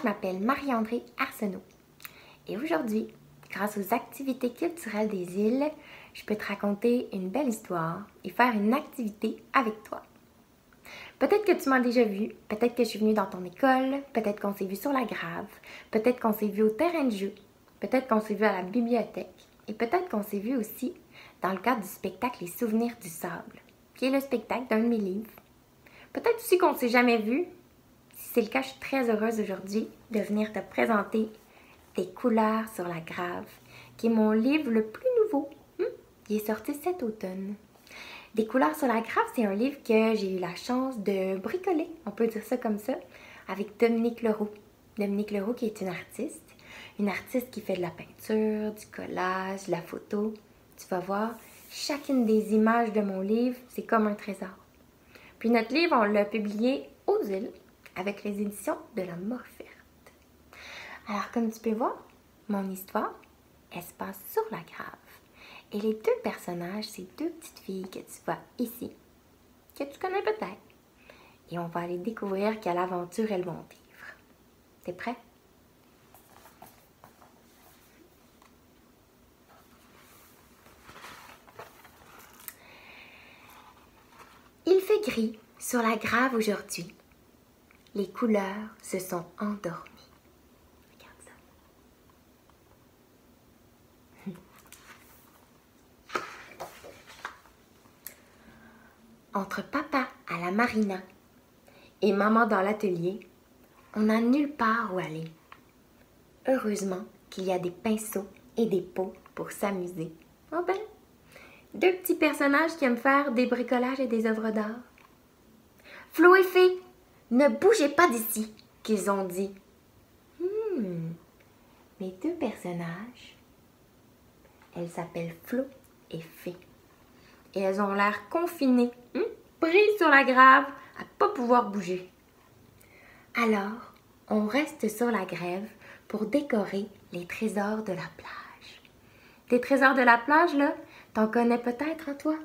je m'appelle Marie-Andrée Arsenault. Et aujourd'hui, grâce aux activités culturelles des îles, je peux te raconter une belle histoire et faire une activité avec toi. Peut-être que tu m'as déjà vu, peut-être que je suis venue dans ton école, peut-être qu'on s'est vu sur la grave, peut-être qu'on s'est vu au terrain de jeu, peut-être qu'on s'est vu à la bibliothèque et peut-être qu'on s'est vu aussi dans le cadre du spectacle Les Souvenirs du Sable, qui est le spectacle d'un de mes livres. Peut-être aussi qu'on ne s'est jamais vu. Si c'est le cas, je suis très heureuse aujourd'hui de venir te présenter Des couleurs sur la grave, qui est mon livre le plus nouveau. Il est sorti cet automne. Des couleurs sur la grave, c'est un livre que j'ai eu la chance de bricoler, on peut dire ça comme ça, avec Dominique Leroux. Dominique Leroux qui est une artiste qui fait de la peinture, du collage, de la photo. Tu vas voir, chacune des images de mon livre, c'est comme un trésor. Puis notre livre, on l'a publié aux îles avec les éditions de la Morpherte. Alors, comme tu peux voir, mon histoire, elle se passe sur la grave. Et les deux personnages, c'est deux petites filles que tu vois ici, que tu connais peut-être. Et on va aller découvrir quelle aventure elles vont vivre. T'es prêt? Il fait gris sur la grave aujourd'hui. Les couleurs se sont endormies. Regarde ça. Entre papa à la marina et maman dans l'atelier, on n'a nulle part où aller. Heureusement qu'il y a des pinceaux et des pots pour s'amuser. Oh ben, deux petits personnages qui aiment faire des bricolages et des œuvres d'art. Flo et Fée, ne bougez pas d'ici, qu'ils ont dit. Mes deux personnages, elles s'appellent Flo et Fée. Et elles ont l'air confinées, prises sur la grave, à pas pouvoir bouger. Alors, on reste sur la grève pour décorer les trésors de la plage. Des trésors de la plage, là, t'en connais peut-être, hein, toi?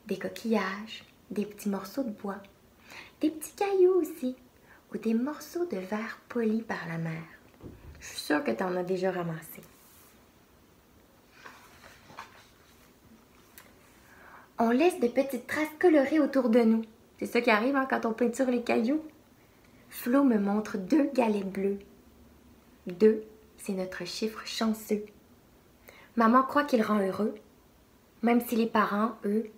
Des coquillages, des petits morceaux de bois, des petits cailloux aussi, ou des morceaux de verre polis par la mer. Je suis sûre que t'en as déjà ramassé. On laisse de petites traces colorées autour de nous. C'est ça qui arrive quand on peinture les cailloux. Flo me montre 2 galets bleus. 2, c'est notre chiffre chanceux. Maman croit qu'il rend heureux, même si les parents, eux,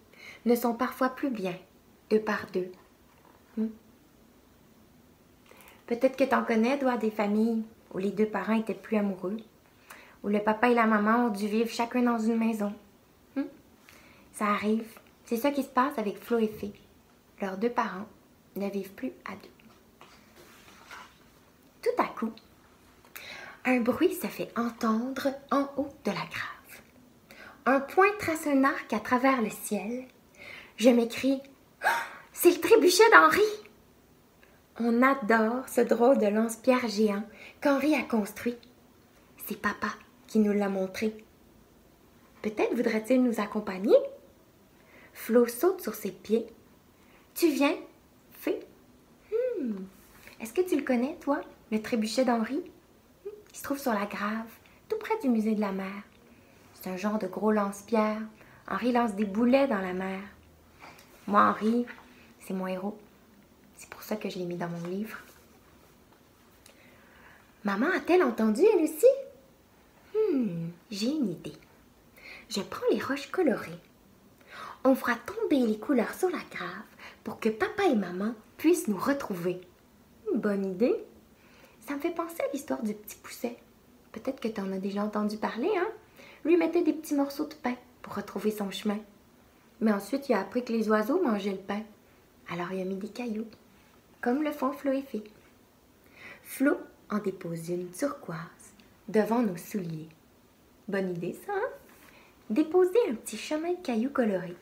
ne sont parfois plus bien, 2 par 2. Peut-être que t'en connais, toi, des familles où les 2 parents étaient plus amoureux, où le papa et la maman ont dû vivre chacun dans une maison. Ça arrive. C'est ça qui se passe avec Flo et Fée. Leurs 2 parents ne vivent plus à 2. Tout à coup, un bruit se fait entendre en haut de la grave. Un point trace un arc à travers le ciel. Je m'écrie « Oh, c'est le trébuchet d'Henri !» On adore ce drôle de lance-pierre géant qu'Henri a construit. C'est papa qui nous l'a montré. Peut-être voudrait-il nous accompagner? Flo saute sur ses pieds. Tu viens, Fée? Est-ce que tu le connais, toi, le trébuchet d'Henri? Il se trouve sur la grave, tout près du musée de la mer. C'est un genre de gros lance-pierre. Henri lance des boulets dans la mer. Moi, Henri, c'est mon héros. C'est pour ça que je l'ai mis dans mon livre. Maman a-t-elle entendu, elle aussi? J'ai une idée. Je prends les roches colorées. On fera tomber les couleurs sur la grave pour que papa et maman puissent nous retrouver. Bonne idée. Ça me fait penser à l'histoire du petit pousset. Peut-être que tu en as déjà entendu parler, hein? Lui mettait des petits morceaux de pain pour retrouver son chemin. Mais ensuite, il a appris que les oiseaux mangeaient le pain. Alors, il a mis des cailloux, comme le font Flo et Fée. Flo en dépose une turquoise devant nos souliers. Bonne idée, ça, hein? Déposer un petit chemin de cailloux colorés.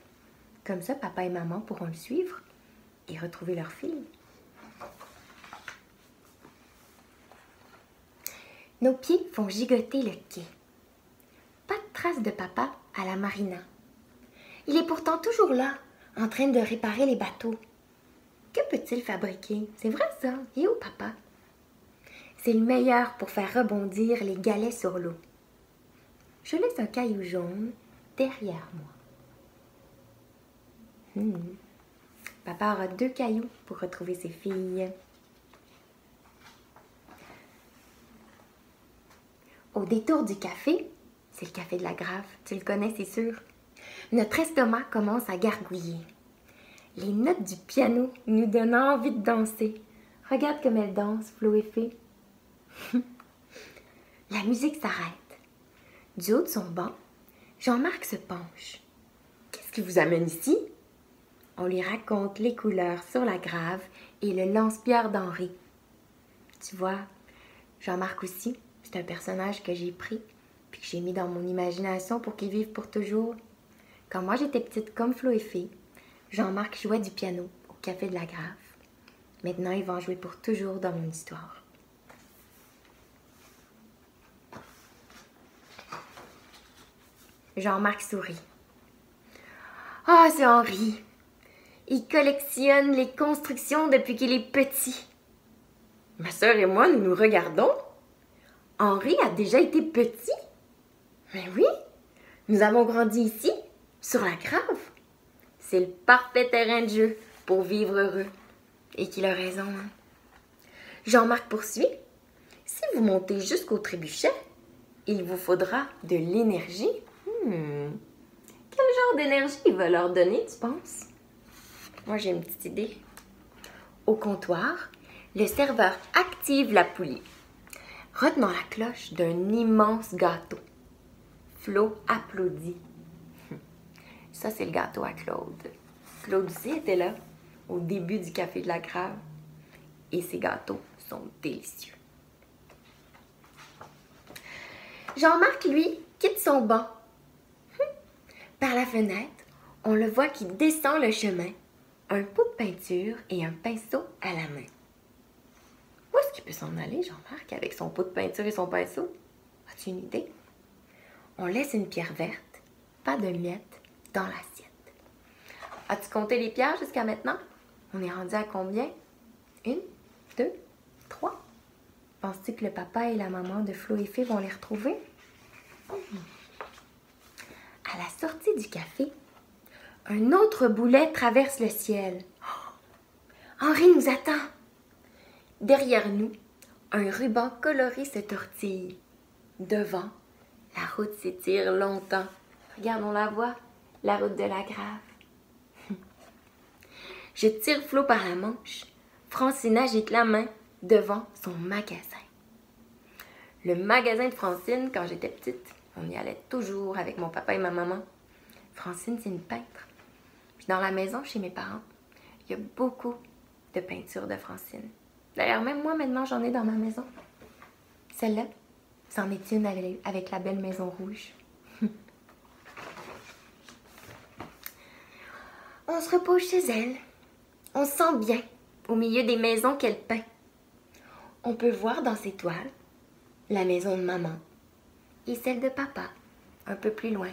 Comme ça, papa et maman pourront le suivre et retrouver leur fille. Nos pieds font gigoter le quai. Pas de trace de papa à la marina. Il est pourtant toujours là, en train de réparer les bateaux. Que peut-il fabriquer? C'est vrai ça, et où papa? C'est le meilleur pour faire rebondir les galets sur l'eau. Je laisse un caillou jaune derrière moi. Papa aura 2 cailloux pour retrouver ses filles. Au détour du café, c'est le café de la Grave, tu le connais, c'est sûr. Notre estomac commence à gargouiller. Les notes du piano nous donnent envie de danser. Regarde comme elle danse, Flo et Fée. La musique s'arrête. Du haut de son banc, Jean-Marc se penche. Qu'est-ce qui vous amène ici? On lui raconte les couleurs sur la Grave et le lance-pierre d'Henri. Tu vois, Jean-Marc aussi, c'est un personnage que j'ai pris puis que j'ai mis dans mon imagination pour qu'il vive pour toujours. Quand moi j'étais petite comme Flo et Fée, Jean-Marc jouait du piano au Café de la Grave. Maintenant, il va en jouer pour toujours dans mon histoire. Jean-Marc sourit. Ah, c'est Henri! Il collectionne les constructions depuis qu'il est petit. Ma sœur et moi, nous nous regardons. Henri a déjà été petit? Mais oui, nous avons grandi ici, sur la Grave. C'est le parfait terrain de jeu pour vivre heureux. Et qu'il a raison, hein? Jean-Marc poursuit. Si vous montez jusqu'au trébuchet, il vous faudra de l'énergie. Quel genre d'énergie il va leur donner, tu penses? Moi, j'ai une petite idée. Au comptoir, le serveur active la poulie, retenant la cloche d'un immense gâteau. Flo applaudit. Ça, c'est le gâteau à Claude. Claude aussi était là, au début du Café de la Grave. Et ces gâteaux sont délicieux. Jean-Marc, lui, quitte son banc. Par la fenêtre, on le voit qui descend le chemin, un pot de peinture et un pinceau à la main. Où est-ce qu'il peut s'en aller, Jean-Marc, avec son pot de peinture et son pinceau? As-tu une idée? On laisse une pierre verte, pas de miettes, dans l'assiette. As-tu compté les pierres jusqu'à maintenant? On est rendu à combien? 1, 2, 3. Penses-tu que le papa et la maman de Flo et Fée vont les retrouver? À la sortie du café, un autre boulet traverse le ciel. Henri nous attend. Derrière nous, un ruban coloré se tortille. Devant, la route s'étire longtemps. Regarde, on la voit, la route de la Grave. Je tire Flo par la manche. Francine agite la main devant son magasin. Le magasin de Francine, quand j'étais petite, on y allait toujours avec mon papa et ma maman. Francine, c'est une peintre. Puis dans la maison, chez mes parents, il y a beaucoup de peintures de Francine. D'ailleurs, même moi, maintenant, j'en ai dans ma maison. Celle-là, c'en est une avec la belle maison rouge. On se repose chez elle. On se sent bien au milieu des maisons qu'elle peint. On peut voir dans ses toiles la maison de maman et celle de papa, un peu plus loin.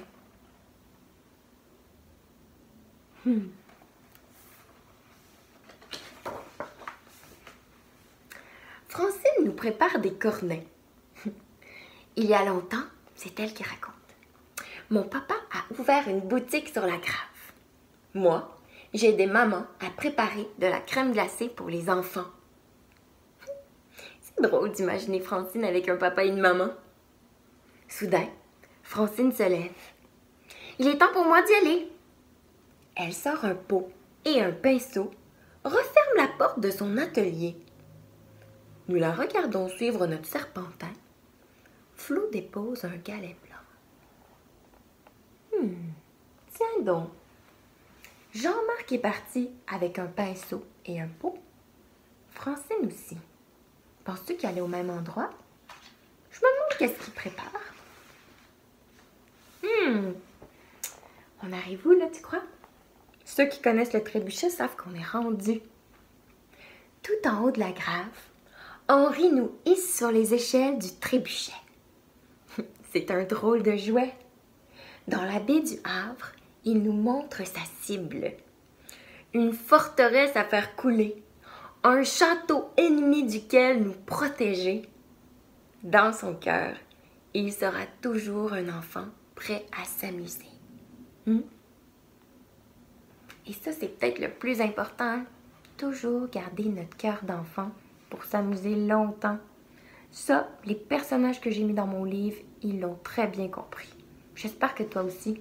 Francine nous prépare des cornets. Il y a longtemps, c'est elle qui raconte. Mon papa a ouvert une boutique sur la Grave. Moi, j'ai aidé maman à préparer de la crème glacée pour les enfants. C'est drôle d'imaginer Francine avec un papa et une maman. Soudain, Francine se lève. Il est temps pour moi d'y aller. Elle sort un pot et un pinceau, referme la porte de son atelier. Nous la regardons suivre notre serpentin. Flo dépose un galet blanc. Tiens donc. Jean-Marc est parti avec un pinceau et un pot. Francine aussi. Penses-tu qu'il allait au même endroit? Je me demande qu'est-ce qu'il prépare. On arrive où, là, tu crois? Ceux qui connaissent le trébuchet savent qu'on est rendu. Tout en haut de la Grave, Henri nous hisse sur les échelles du trébuchet. C'est un drôle de jouet. Dans la baie du Havre, il nous montre sa cible. Une forteresse à faire couler. Un château ennemi duquel nous protéger. dans son cœur et il sera toujours un enfant prêt à s'amuser. Et ça, c'est peut-être le plus important. Toujours garder notre cœur d'enfant pour s'amuser longtemps. Ça, les personnages que j'ai mis dans mon livre, ils l'ont très bien compris. J'espère que toi aussi.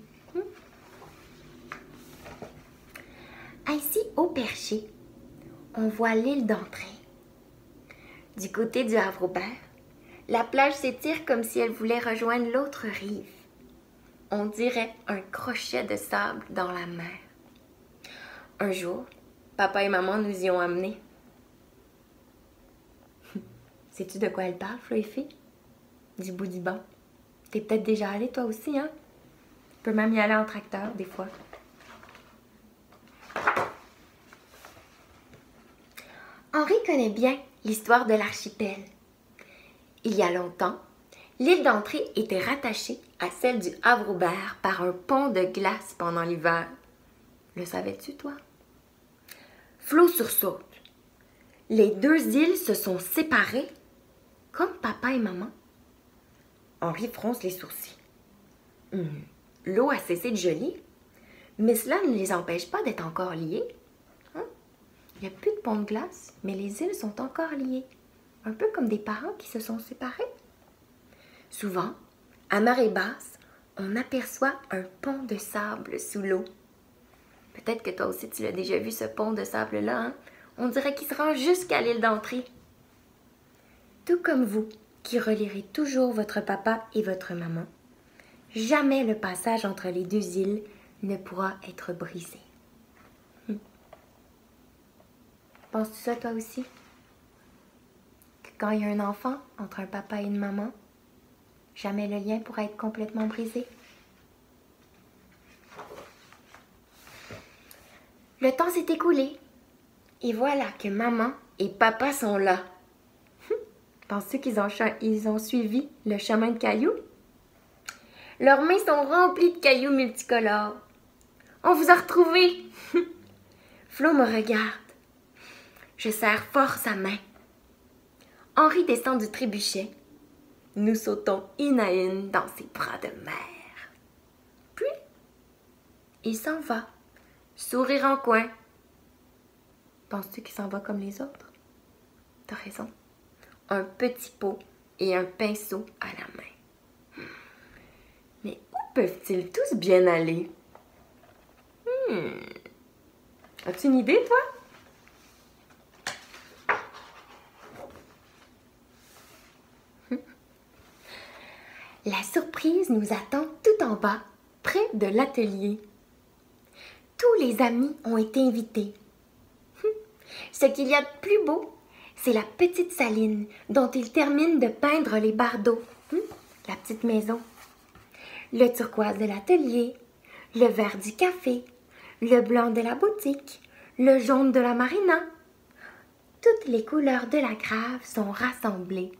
Ainsi, au perché, on voit l'île d'entrée. Du côté du Havre-Aubert, la plage s'étire comme si elle voulait rejoindre l'autre rive. On dirait un crochet de sable dans la mer. Un jour, papa et maman nous y ont amenés. Sais-tu de quoi elle parle, Flo et Fée? Du bout du banc. T'es peut-être déjà allé toi aussi, hein? Tu peux même y aller en tracteur, des fois. Henri connaît bien l'histoire de l'archipel. Il y a longtemps, l'île d'entrée était rattachée à celle du Havre-Aubert par un pont de glace pendant l'hiver. Le savais-tu, toi? Flo sursaute. Les deux îles se sont séparées, comme papa et maman. Henri fronce les sourcils. L'eau a cessé de geler, mais cela ne les empêche pas d'être encore liés. Il n'y a plus de pont de glace, mais les îles sont encore liées, un peu comme des parents qui se sont séparés. Souvent, à marée basse, on aperçoit un pont de sable sous l'eau. Peut-être que toi aussi tu l'as déjà vu, ce pont de sable-là, hein? On dirait qu'il se rend jusqu'à l'île d'entrée. Tout comme vous, qui relierez toujours votre papa et votre maman, jamais le passage entre les deux îles ne pourra être brisé. Penses-tu ça toi aussi? Que quand il y a un enfant entre un papa et une maman, jamais le lien pourra être complètement brisé? Le temps s'est écoulé et voilà que maman et papa sont là. Penses-tu qu'ils ont suivi le chemin de cailloux? Leurs mains sont remplies de cailloux multicolores. On vous a retrouvés! Flo me regarde. Je serre fort sa main. Henri descend du trébuchet. Nous sautons une à une dans ses bras de mer. Puis, il s'en va, sourire en coin. Penses-tu qu'il s'en va comme les autres? T'as raison. Un petit pot et un pinceau à la main. Mais où peuvent-ils tous bien aller? As-tu une idée, toi? La surprise nous attend tout en bas, près de l'atelier. Tous les amis ont été invités. Ce qu'il y a de plus beau, c'est la petite saline dont ils terminent de peindre les bardeaux. La petite maison. Le turquoise de l'atelier, le vert du café, le blanc de la boutique, le jaune de la marina. Toutes les couleurs de la grave sont rassemblées.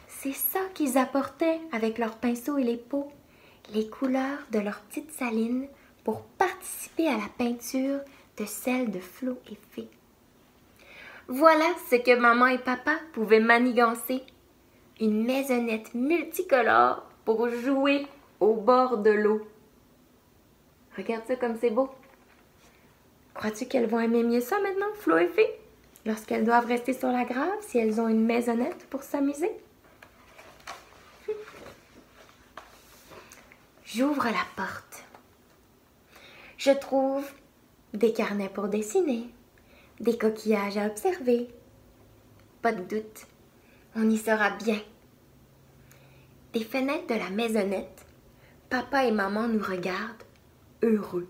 C'est ça qu'ils apportaient avec leurs pinceaux et les pots, les couleurs de leur petite saline pour participer à la peinture de celle de Flo et Fée. Voilà ce que maman et papa pouvaient manigancer. Une maisonnette multicolore pour jouer au bord de l'eau. Regarde ça comme c'est beau. Crois-tu qu'elles vont aimer mieux ça maintenant, Flo et Fée, lorsqu'elles doivent rester sur la grave si elles ont une maisonnette pour s'amuser? J'ouvre la porte. Je trouve des carnets pour dessiner, des coquillages à observer. Pas de doute, on y sera bien. Des fenêtres de la maisonnette, papa et maman nous regardent, heureux.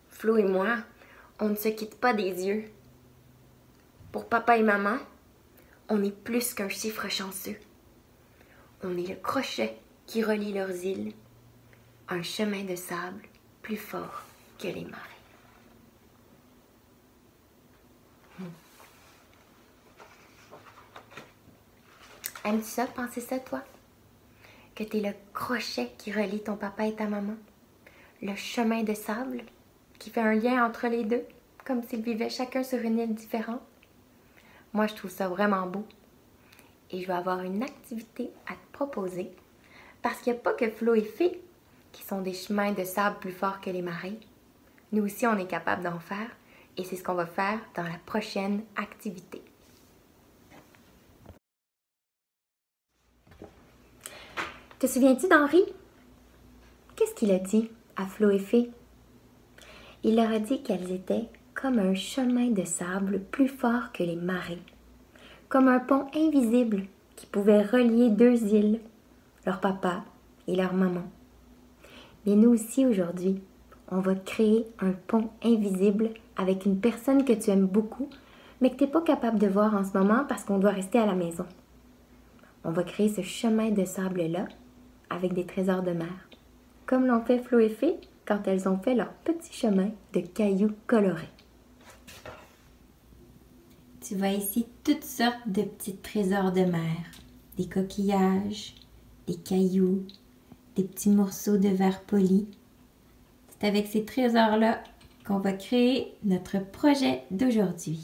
Flo et moi, on ne se quitte pas des yeux. Pour papa et maman, on est plus qu'un chiffre chanceux. On est le crochet qui relie leurs îles, un chemin de sable plus fort que les marées. Aimes-tu ça, penser ça, toi? Que t'es le crochet qui relie ton papa et ta maman? Le chemin de sable qui fait un lien entre les deux, comme s'ils vivaient chacun sur une île différente? Moi, je trouve ça vraiment beau. et je vais avoir une activité à te proposer parce qu'il n'y a pas que Flo et Fée qui sont des chemins de sable plus forts que les marées. Nous aussi, on est capable d'en faire et c'est ce qu'on va faire dans la prochaine activité. Te souviens-tu d'Henri? Qu'est-ce qu'il a dit à Flo et Fée? Il leur a dit qu'elles étaient comme un chemin de sable plus fort que les marées, comme un pont invisible qui pouvait relier deux îles, leur papa et leur maman. Mais nous aussi aujourd'hui, on va créer un pont invisible avec une personne que tu aimes beaucoup, mais que tu n'es pas capable de voir en ce moment parce qu'on doit rester à la maison. On va créer ce chemin de sable-là avec des trésors de mer, comme l'ont fait Flo et Fée quand elles ont fait leur petit chemin de cailloux colorés. Tu vois ici toutes sortes de petits trésors de mer, des coquillages, des cailloux, des petits morceaux de verre poli. C'est avec ces trésors-là qu'on va créer notre projet d'aujourd'hui.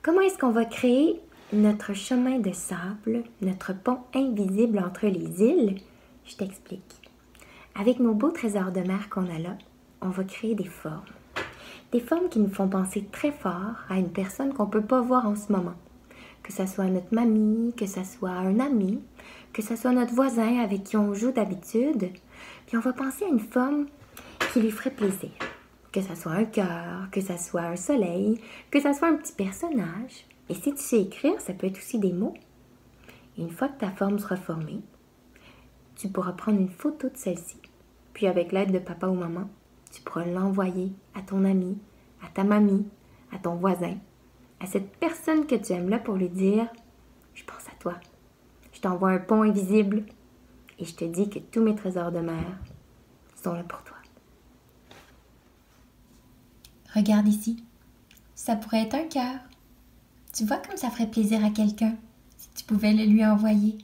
Comment est-ce qu'on va créer notre chemin de sable, notre pont invisible entre les îles? Je t'explique. Avec nos beaux trésors de mer qu'on a là, on va créer des formes. Des formes qui nous font penser très fort à une personne qu'on ne peut pas voir en ce moment. Que ce soit notre mamie, que ce soit un ami, que ce soit notre voisin avec qui on joue d'habitude. Puis on va penser à une forme qui lui ferait plaisir. Que ce soit un cœur, que ce soit un soleil, que ce soit un petit personnage. Et si tu sais écrire, ça peut être aussi des mots. Et une fois que ta forme sera formée, tu pourras prendre une photo de celle-ci. Puis avec l'aide de papa ou maman, tu pourras l'envoyer à ton ami, à ta mamie, à ton voisin, à cette personne que tu aimes là pour lui dire « Je pense à toi. Je t'envoie un pont invisible et je te dis que tous mes trésors de mer sont là pour toi. » Regarde ici. Ça pourrait être un cœur. Tu vois comme ça ferait plaisir à quelqu'un si tu pouvais le lui envoyer.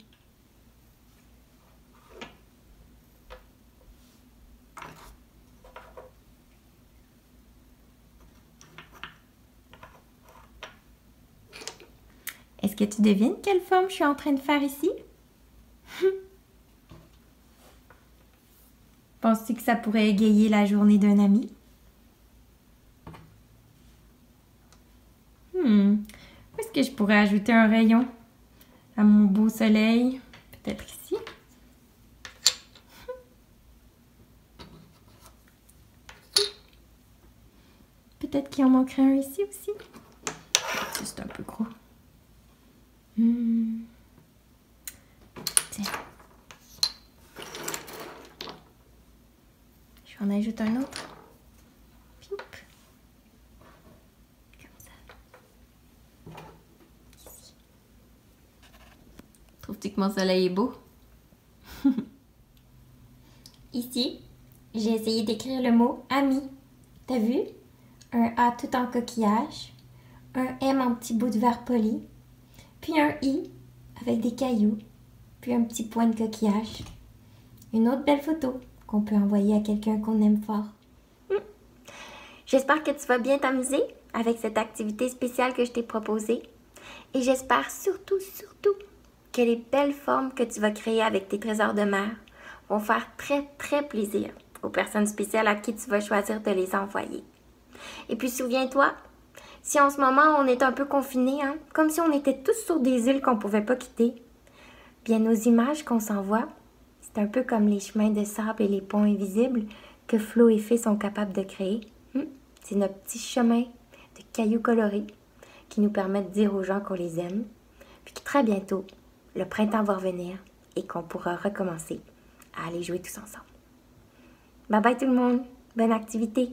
Est-ce que tu devines quelle forme je suis en train de faire ici? Penses-tu que ça pourrait égayer la journée d'un ami? Où est-ce que je pourrais ajouter un rayon à mon beau soleil? Peut-être ici? Peut-être qu'il en manquerait un ici aussi? C'est un peu gros. Tiens. Je en ajoute un autre. Pip. Comme ça. Ici. Trouves-tu que mon soleil est beau? Ici, j'ai essayé d'écrire le mot ami. T'as vu? Un A tout en coquillage, un M en petit bout de verre poli, puis un I avec des cailloux, puis un petit point de coquillage. Une autre belle photo qu'on peut envoyer à quelqu'un qu'on aime fort. J'espère que tu vas bien t'amuser avec cette activité spéciale que je t'ai proposée. Et j'espère surtout que les belles formes que tu vas créer avec tes trésors de mer vont faire très plaisir aux personnes spéciales à qui tu vas choisir de les envoyer. Et puis souviens-toi, si en ce moment on est un peu confinés, comme si on était tous sur des îles qu'on ne pouvait pas quitter, bien nos images qu'on s'envoie, c'est un peu comme les chemins de sable et les ponts invisibles que Flo et Fée sont capables de créer. C'est nos petits chemins de cailloux colorés qui nous permettent de dire aux gens qu'on les aime, puis que très bientôt, le printemps va revenir et qu'on pourra recommencer à aller jouer tous ensemble. Bye bye tout le monde, bonne activité!